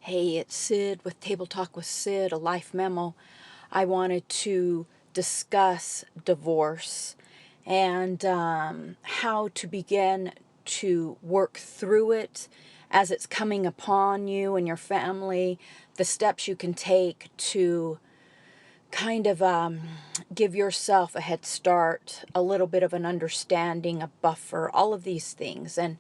Hey, it's Sid with Table Talk with Sid, a life memo. I wanted to discuss divorce and how to begin to work through it as it's coming upon you and your family, the steps you can take to kind of give yourself a head start, a little bit of an understanding, a buffer, all of these things. And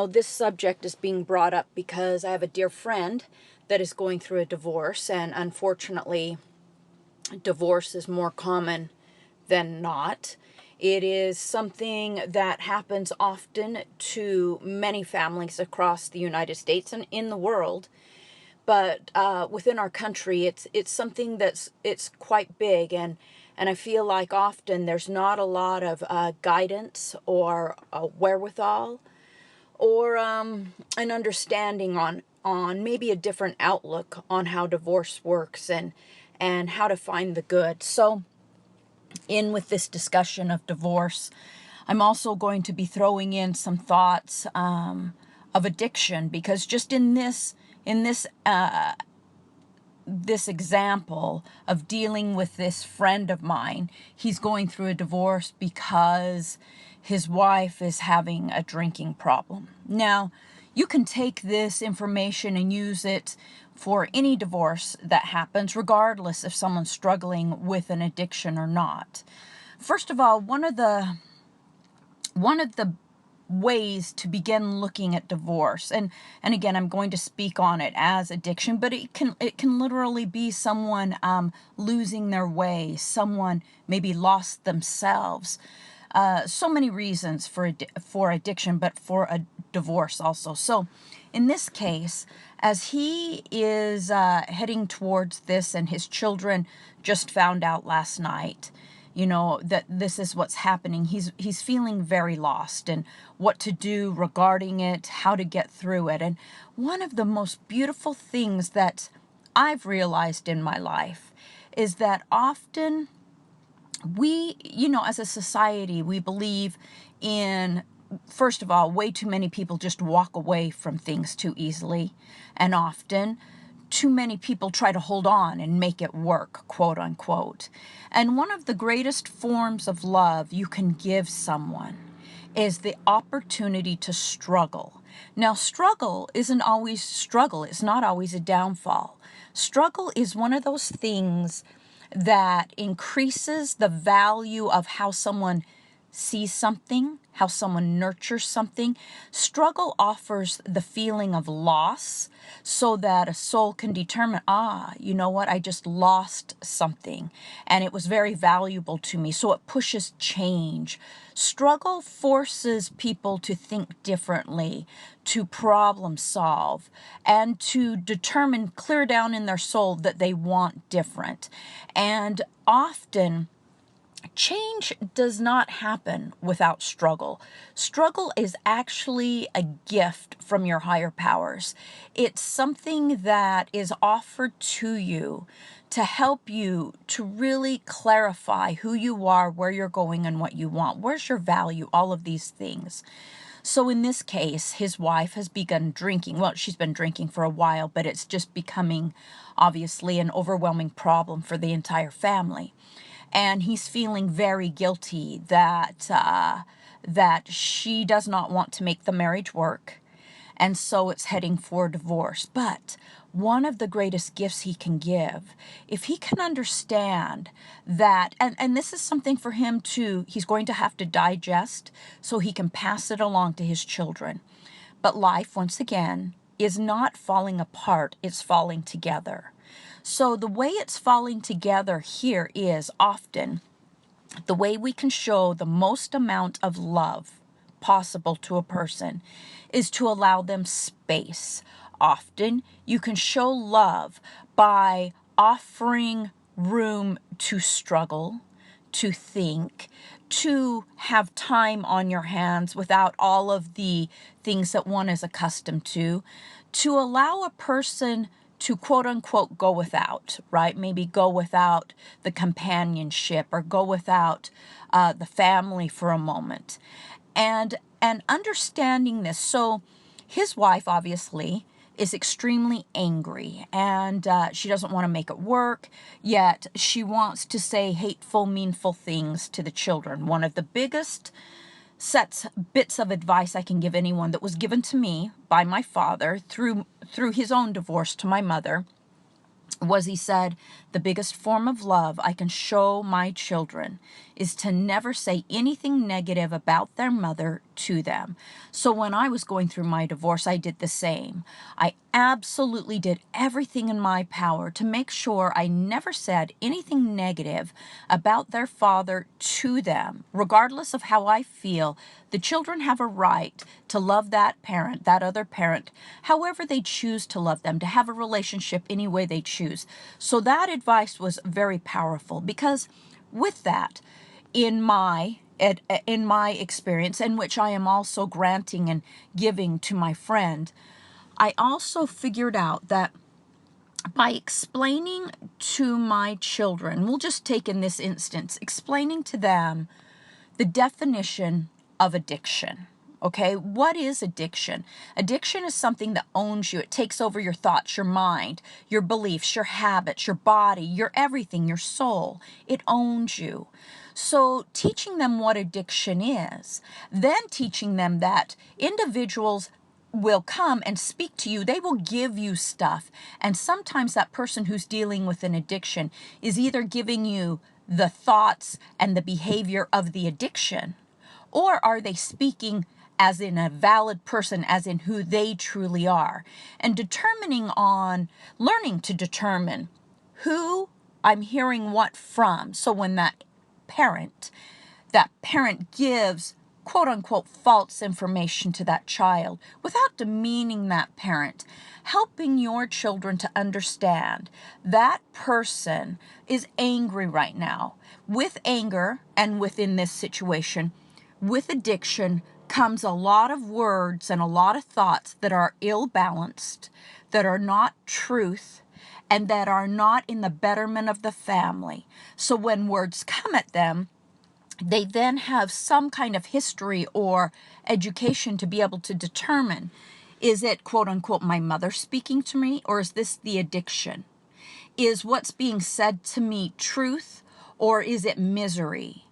this subject is being brought up because I have a dear friend that is going through a divorce, and unfortunately, divorce is more common than not. It is something that happens often to many families across the United States and in the world. But within our country, it's something it's quite big, and I feel like often there's not a lot of guidance or wherewithal or an understanding on maybe a different outlook on how divorce works and how to find the good. So in with this discussion of divorce, I'm also going to be throwing in some thoughts of addiction, because just in this example of dealing with this friend of mine, he's going through a divorce because his wife is having a drinking problem. Now, you can take this information and use it for any divorce that happens, regardless if someone's struggling with an addiction or not. First of all, one of the ways to begin looking at divorce, and again, I'm going to speak on it as addiction, but it can literally be someone losing their way, someone maybe lost themselves. So many reasons for addiction, but for a divorce also. So in this case, as he is heading towards this, and his children just found out last night, that this is what's happening. He's feeling very lost and what to do regarding it, how to get through it. And one of the most beautiful things that I've realized in my life is that often we, as a society, we believe in, first of all, way too many people just walk away from things too easily, and often too many people try to hold on and make it work, quote unquote. And one of the greatest forms of love you can give someone is the opportunity to struggle. Now, struggle isn't always struggle. It's not always a downfall. Struggle is one of those things that increases the value of how someone sees something, how someone nurtures something. Struggle offers the feeling of loss so that a soul can determine, you know what, I just lost something and it was very valuable to me. So it pushes change. Struggle forces people to think differently, to problem solve, and to determine clear down in their soul that they want different. And often, change does not happen without struggle. Struggle is actually a gift from your higher powers. It's something that is offered to you to help you to really clarify who you are, where you're going, and what you want. Where's your value? All of these things. So in this case, his wife has begun drinking. Well, she's been drinking for a while, but it's just becoming, obviously, an overwhelming problem for the entire family. And he's feeling very guilty that she does not want to make the marriage work, and so it's heading for divorce. But one of the greatest gifts he can give, if he can understand that, and this is something for him he's going to have to digest so he can pass it along to his children. But life, once again, is not falling apart, it's falling together. So the way it's falling together here is often the way we can show the most amount of love possible to a person is to allow them space. Often you can show love by offering room to struggle, to think, to have time on your hands without all of the things that one is accustomed to allow a person to quote unquote go without, right? Maybe go without the companionship or go without the family for a moment. And understanding this. So his wife obviously is extremely angry, and she doesn't want to make it work, yet she wants to say hateful, meanful things to the children. One of the biggest bits of advice I can give anyone that was given to me by my father through his own divorce to my mother was, he said, the biggest form of love I can show my children is to never say anything negative about their mother to them. So when I was going through my divorce, I did the same. I absolutely did everything in my power to make sure I never said anything negative about their father to them. Regardless of how I feel, the children have a right to love that parent, that other parent, however they choose to love them, to have a relationship any way they choose. So that advice was very powerful, because with that, in my experience, in which I am also granting and giving to my friend, I also figured out that by explaining to my children, we'll just take in this instance, explaining to them the definition of addiction. Okay, what is addiction? Addiction is something that owns you. It takes over your thoughts, your mind, your beliefs, your habits, your body, your everything, your soul. It owns you. So teaching them what addiction is, then teaching them that individuals will come and speak to you. They will give you stuff. And sometimes that person who's dealing with an addiction is either giving you the thoughts and the behavior of the addiction, or are they speaking as in a valid person, as in who they truly are? And learning to determine who I'm hearing what from. So when that parent gives quote unquote false information to that child, without demeaning that parent, helping your children to understand that person is angry right now. With anger, and within this situation, with addiction, comes a lot of words and a lot of thoughts that are ill-balanced, that are not truth, and that are not in the betterment of the family. So when words come at them, they then have some kind of history or education to be able to determine, is it quote unquote my mother speaking to me, or is this the addiction? Is what's being said to me truth, or is it misery?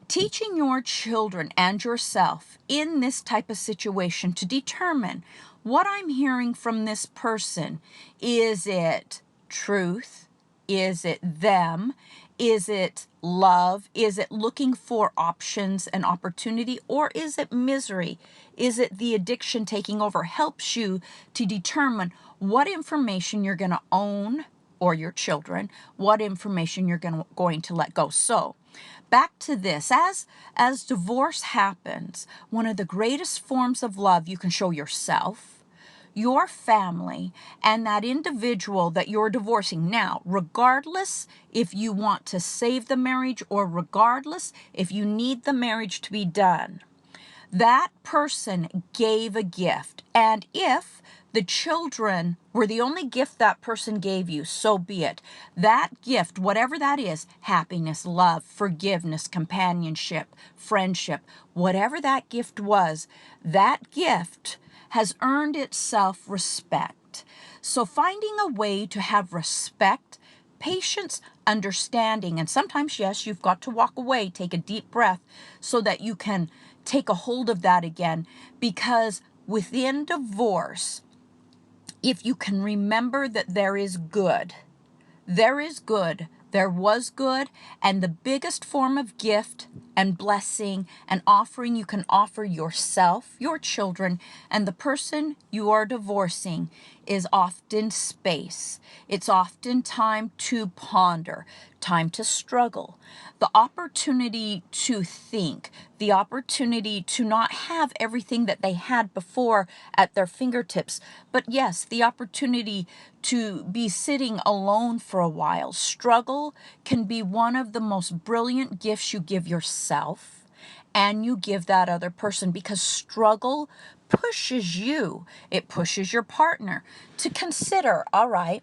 Teaching your children and yourself in this type of situation to determine what I'm hearing from this person. Is it truth? Is it them? Is it love? Is it looking for options and opportunity? Or is it misery? Is it the addiction taking over? Helps you to determine what information you're going to own, or your children, what information you're going to let go. So back to this, as divorce happens, one of the greatest forms of love you can show yourself, your family, and that individual that you're divorcing. Now, regardless if you want to save the marriage, or regardless if you need the marriage to be done, that person gave a gift. And if the children were the only gift that person gave you, so be it. That gift, whatever that is, happiness, love, forgiveness, companionship, friendship, whatever that gift was, that gift has earned itself respect. So finding a way to have respect, patience, understanding, and sometimes, yes, you've got to walk away, take a deep breath so that you can take a hold of that again. Because within divorce, if you can remember that there is good, there was good, and the biggest form of gift and blessing and offering you can offer yourself, your children, and the person you are divorcing is often space. It's often time to ponder, time to struggle, the opportunity to think, the opportunity to not have everything that they had before at their fingertips, but yes, the opportunity to be sitting alone for a while. Struggle can be one of the most brilliant gifts you give yourself and you give that other person, because struggle pushes you, it pushes your partner to consider, all right,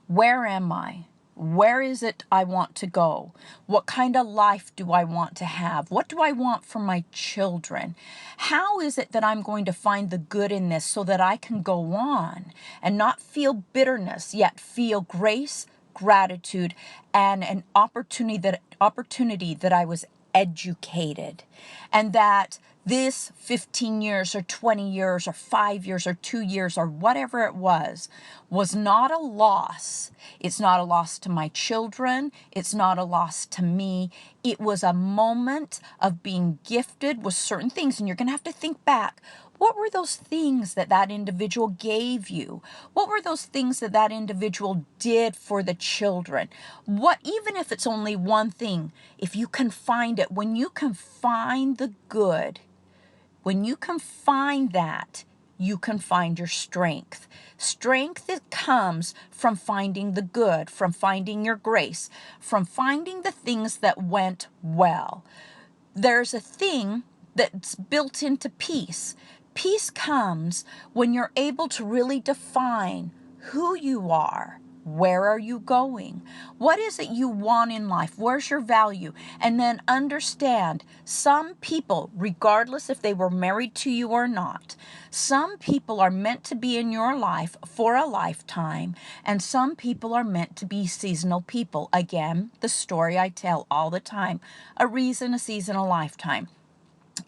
where am I? Where is it I want to go? What kind of life do I want to have? What do I want for my children? How is it that I'm going to find the good in this so that I can go on and not feel bitterness, yet feel grace, gratitude, and an opportunity that I was educated, and that this 15 years or 20 years or 5 years or 2 years or whatever it was not a loss. It's not a loss to my children. It's not a loss to me. It was a moment of being gifted with certain things. And you're going to have to think back. What were those things that that individual gave you? What were those things that that individual did for the children? What, even if it's only one thing, if you can find it, when you can find the good, when you can find that, you can find your strength. Strength that comes from finding the good, from finding your grace, from finding the things that went well. There's a thing that's built into peace. Peace comes when you're able to really define who you are. Where are you going? What is it you want in life? Where's your value? And then understand, some people, regardless if they were married to you or not, some people are meant to be in your life for a lifetime, and some people are meant to be seasonal people. Again, the story I tell all the time: a reason, a season, a lifetime.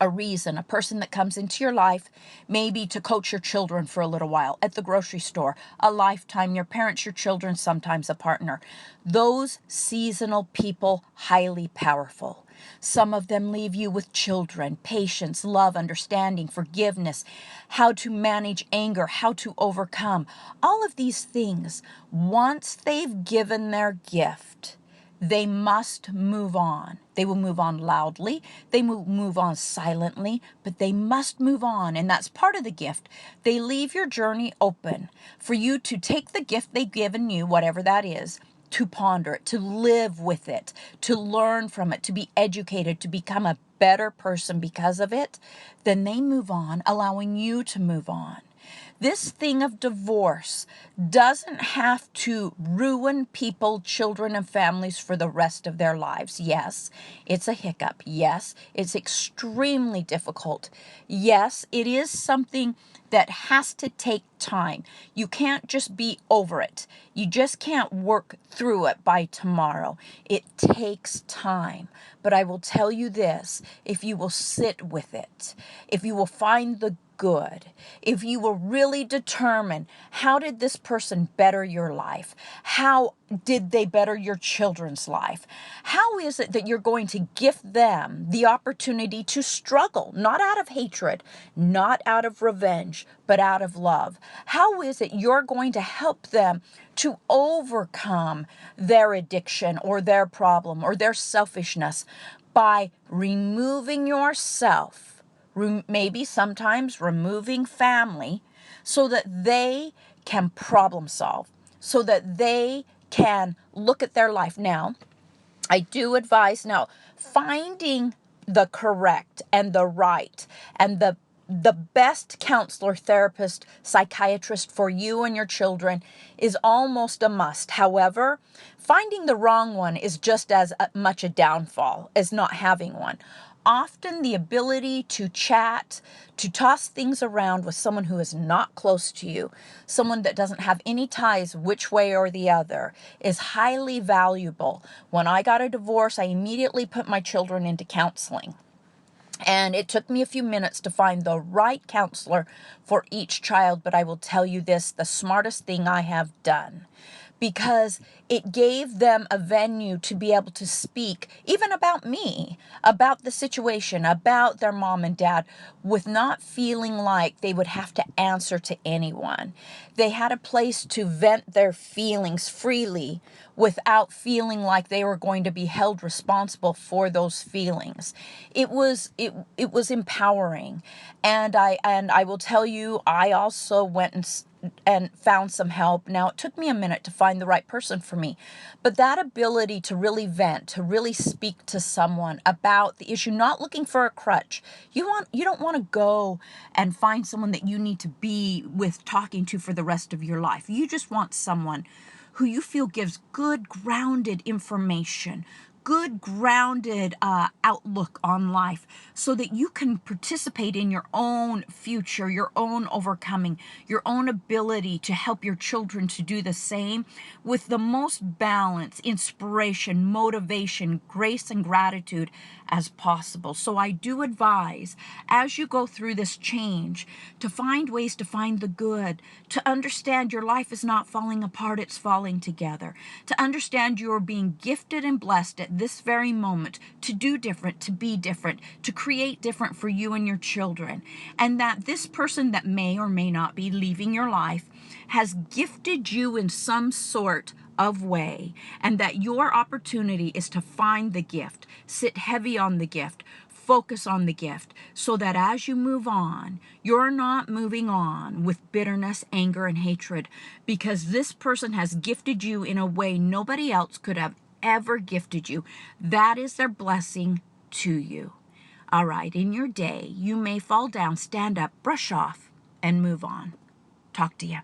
A reason, a person that comes into your life, maybe to coach your children for a little while at the grocery store, a lifetime, your parents, your children, sometimes a partner. Those seasonal people, highly powerful. Some of them leave you with children, patience, love, understanding, forgiveness, how to manage anger, how to overcome. All of these things, once they've given their gift, they must move on. They will move on loudly. They will move on silently, but they must move on. And that's part of the gift. They leave your journey open for you to take the gift they've given you, whatever that is, to ponder it, to live with it, to learn from it, to be educated, to become a better person because of it. Then they move on, allowing you to move on. This thing of divorce doesn't have to ruin people, children, and families for the rest of their lives. Yes, it's a hiccup. Yes, it's extremely difficult. Yes, it is something that has to take time. You can't just be over it. You just can't work through it by tomorrow. It takes time. But I will tell you this: if you will sit with it, if you will find the good, if you will really determine, how did this person better your life? How did they better your children's life? How is it that you're going to gift them the opportunity to struggle, not out of hatred, not out of revenge, but out of love? How is it you're going to help them to overcome their addiction or their problem or their selfishness by removing yourself? Maybe sometimes removing family, so that they can problem solve, so that they can look at their life. Now, I do advise, now, finding the correct and the right and the best counselor, therapist, psychiatrist for you and your children is almost a must. However, finding the wrong one is just as much a downfall as not having one. Often the ability to chat, to toss things around with someone who is not close to you, someone that doesn't have any ties which way or the other, is highly valuable. When I got a divorce, I immediately put my children into counseling. And it took me a few minutes to find the right counselor for each child, but I will tell you this: the smartest thing I have done, because it gave them a venue to be able to speak even about me, about the situation, about their mom and dad, with not feeling like they would have to answer to anyone. They had a place to vent their feelings freely without feeling like they were going to be held responsible for those feelings. It was empowering. And I will tell you, I also went and found some help. Now, it took me a minute to find the right person for me, but that ability to really vent, to really speak to someone about the issue, not looking for a crutch. You don't want to go and find someone that you need to be with, talking to for the rest of your life. You just want someone who you feel gives good, grounded information, good grounded outlook on life, so that you can participate in your own future, your own overcoming, your own ability to help your children to do the same with the most balance, inspiration, motivation, grace, and gratitude as possible. So I do advise, as you go through this change, to find ways to find the good, to understand your life is not falling apart, it's falling together, to understand you're being gifted and blessed at this very moment to do different, to be different, to create different for you and your children, and that this person that may or may not be leaving your life has gifted you in some sort of way, and that your opportunity is to find the gift, sit heavy on the gift, focus on the gift, so that as you move on, you're not moving on with bitterness, anger, and hatred, because this person has gifted you in a way nobody else could have ever gifted you. That is their blessing to you. All right, in your day, you may fall down, stand up, brush off, and move on. Talk to you.